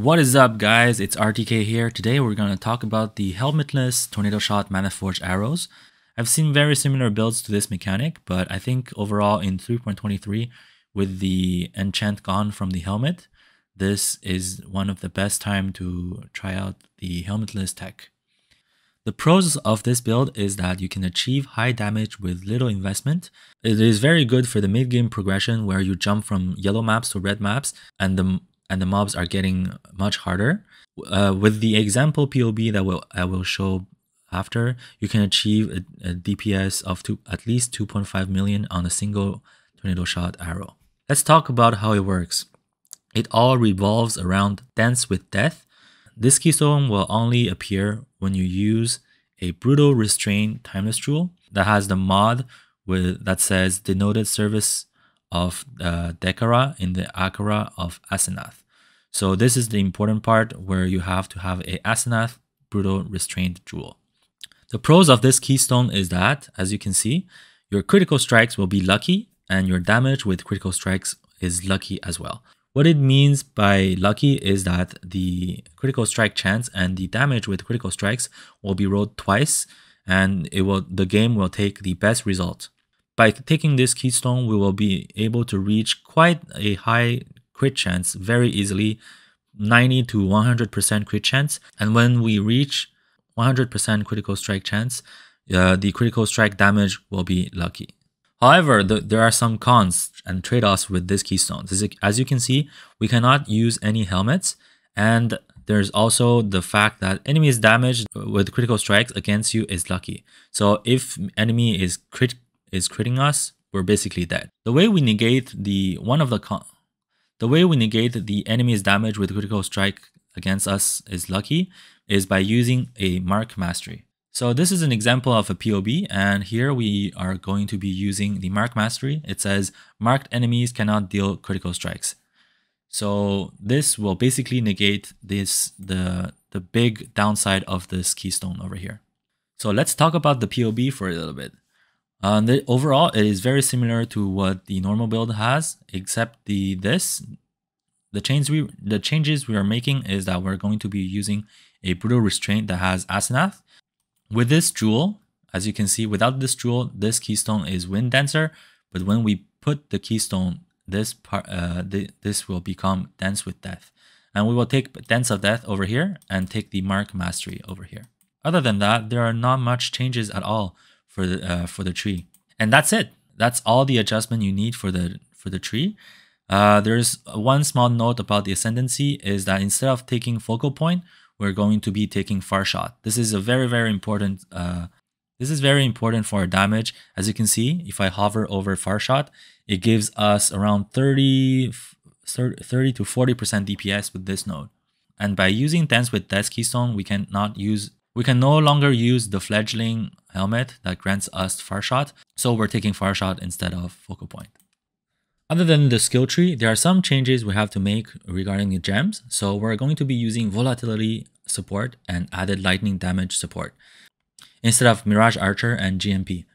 What is up, guys? It's RTK here. Today we're going to talk about the helmetless Tornado Shot Mana Forge arrows. I've seen very similar builds to this mechanic, but I think overall in 3.23 with the enchant gone from the helmet, this is one of the best time to try out the helmetless tech. The pros of this build is that you can achieve high damage with little investment. It is very good for the mid-game progression where you jump from yellow maps to red maps and the mobs are getting much harder. With the example POB that I will show after, you can achieve a DPS of at least 2.5 million on a single Tornado Shot arrow. Let's talk about how it works. It all revolves around Dance with Death. This keystone will only appear when you use a Brutal Restrain Timeless Jewel that has the mod that says Denoted Service of Dekara in the Akara of Asenath. So this is the important part where you have to have a Asenath Brutal Restrained Jewel. The pros of this keystone is that, as you can see, your critical strikes will be lucky and your damage with critical strikes is lucky as well. What it means by lucky is that the critical strike chance and the damage with critical strikes will be rolled twice, and the game will take the best result. By taking this keystone, we will be able to reach quite a high crit chance very easily, 90 to 100% crit chance. And when we reach 100% critical strike chance, the critical strike damage will be lucky. However, there are some cons and trade-offs with this keystone. As you can see, we cannot use any helmets, and there's also the fact that enemies damaged with critical strikes against you is lucky. So if enemy is critting us, we're basically dead. The way we negate the enemy's damage with critical strike against us is lucky is by using a Mark Mastery. So this is an example of a POB, and here we are going to be using the Mark Mastery. It says marked enemies cannot deal critical strikes. So this will basically negate the big downside of this keystone over here. So let's talk about the POB for a little bit. Overall, it is very similar to what the normal build has, except the changes we are making is that we're going to be using a Brutal Restraint that has Asenath. With this jewel, as you can see, without this jewel, this keystone is Wind Dancer, but when we put the keystone, this will become Dance with Death. And we will take Dance of Death over here and take the Mark Mastery over here. Other than that, there are not much changes at all for the tree. And that's it. That's all the adjustment you need for the tree. There's one small note about the Ascendancy is that instead of taking Focal Point, we're going to be taking Far Shot. This is a very important. This is very important for our damage. As you can see, if I hover over Far Shot, it gives us around 30 to 40% DPS with this node. And by using Dance with Death keystone, we can no longer use the Fledgling helmet that grants us Far Shot. So we're taking Far Shot instead of Focal Point. Other than the skill tree, there are some changes we have to make regarding the gems. So we're going to be using Volatility support and added lightning damage support instead of Mirage Archer and GMP.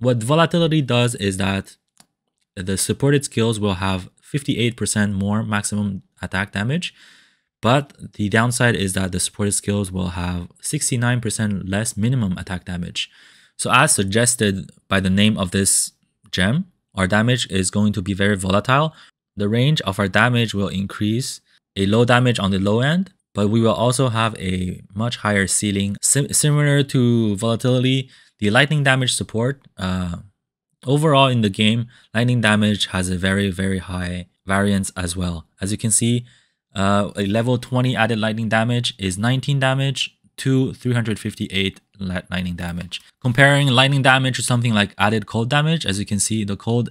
What Volatility does is that the supported skills will have 58% more maximum attack damage, but the downside is that the supported skills will have 69% less minimum attack damage. So as suggested by the name of this gem, our damage is going to be very volatile. The range of our damage will increase, a low damage on the low end, but we will also have a much higher ceiling. Similar to Volatility, the lightning damage support, overall in the game, lightning damage has a very high variance as well. As you can see, a level 20 added lightning damage is 19 damage to 358 lightning damage. Comparing lightning damage to something like added cold damage, as you can see, the cold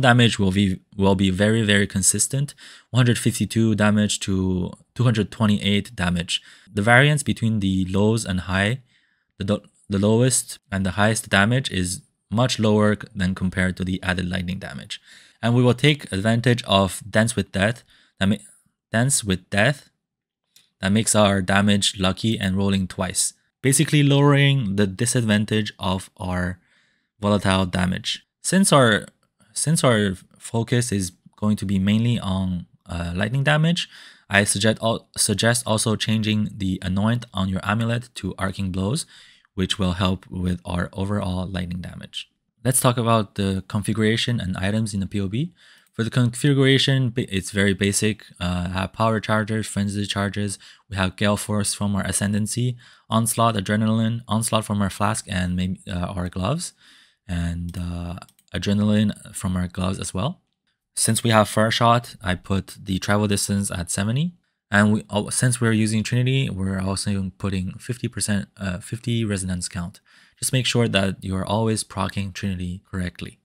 damage will be very consistent, 152 damage to 228 damage. The variance between the lows and high, the lowest and the highest damage is much lower than compared to the added lightning damage. And we will take advantage of Dance with Death. That makes our damage lucky and rolling twice, basically lowering the disadvantage of our volatile damage. Since our focus is going to be mainly on lightning damage, I suggest also changing the Anoint on your amulet to Arcing Blows, which will help with our overall lightning damage. Let's talk about the configuration and items in the POB. For the configuration, it's very basic. Have Power Chargers, Frenzy Charges. We have Gale Force from our Ascendancy, Onslaught, Adrenaline, Onslaught from our Flask and maybe our gloves, and Adrenaline from our gloves as well. Since we have Fire Shot, I put the travel distance at 70. And since we're using Trinity, we're also putting 50% 50 resonance count. Just make sure that you're always proccing Trinity correctly.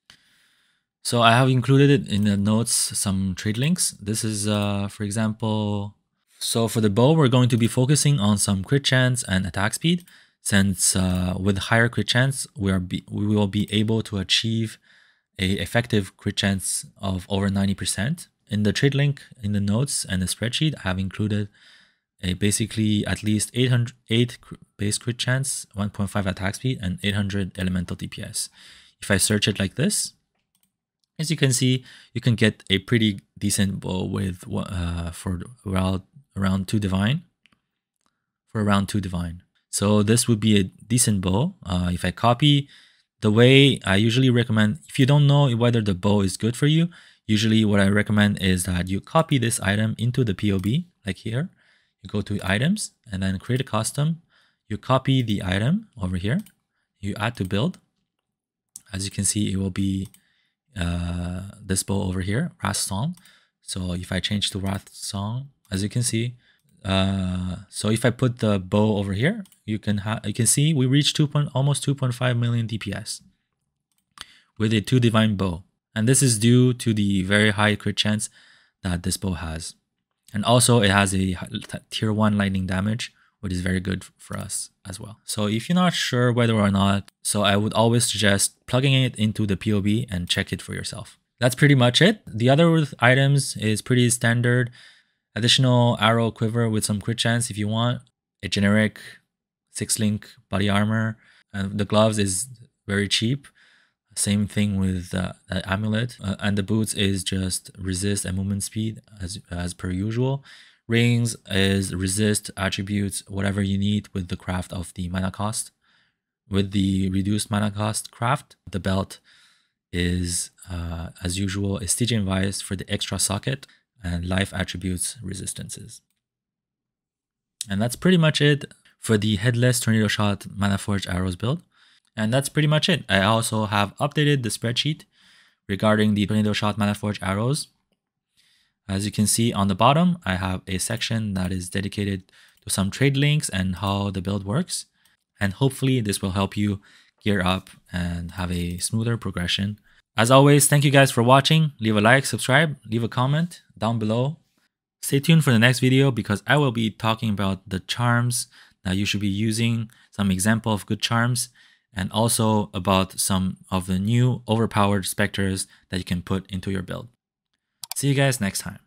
So I have included it in the notes some trade links. This is, for example, so for the bow, we're going to be focusing on some crit chance and attack speed. Since with higher crit chance, we will be able to achieve a effective crit chance of over 90%. In the trade link in the notes and the spreadsheet, I have included a basically at least 8 base crit chance, 1.5 attack speed, and 800 elemental DPS. If I search it like this, as you can see, you can get a pretty decent bow with for around 2 divine. So this would be a decent bow. If I copy, the way I usually recommend, if you don't know whether the bow is good for you, usually what I recommend is that you copy this item into the POB, like here. You go to items and then create a custom. You copy the item over here. You add to build. As you can see, it will be this bow over here, Wrath Song. So if I change to Wrath Song, as you can see, so if I put the bow over here, you can see we reached almost 2.5 million DPS with a 2 divine bow, and this is due to the very high crit chance that this bow has, and also it has a tier 1 lightning damage, which is very good for us as well. So if you're not sure whether or not, so I would always suggest plugging it into the POB and check it for yourself. That's pretty much it. The other items is pretty standard. Additional arrow quiver with some crit chance if you want. A generic 6-link body armor. And the gloves is very cheap. Same thing with the amulet. And the boots is just resist and movement speed as per usual. Rings is resist, attributes, whatever you need with the craft of the mana cost. With the reduced mana cost craft, the belt is, as usual, a Stygian Vice for the extra socket and life attributes resistances. And that's pretty much it for the Headless Tornado Shot Manaforge Arrows build. And that's pretty much it. I also have updated the spreadsheet regarding the Tornado Shot Manaforge Arrows. As you can see on the bottom, I have a section that is dedicated to some trade links and how the build works. And hopefully this will help you gear up and have a smoother progression. As always, thank you guys for watching. Leave a like, subscribe, leave a comment down below. Stay tuned for the next video because I will be talking about the charms that you should be using, some example of good charms, and also about some of the new overpowered specters that you can put into your build. See you guys next time.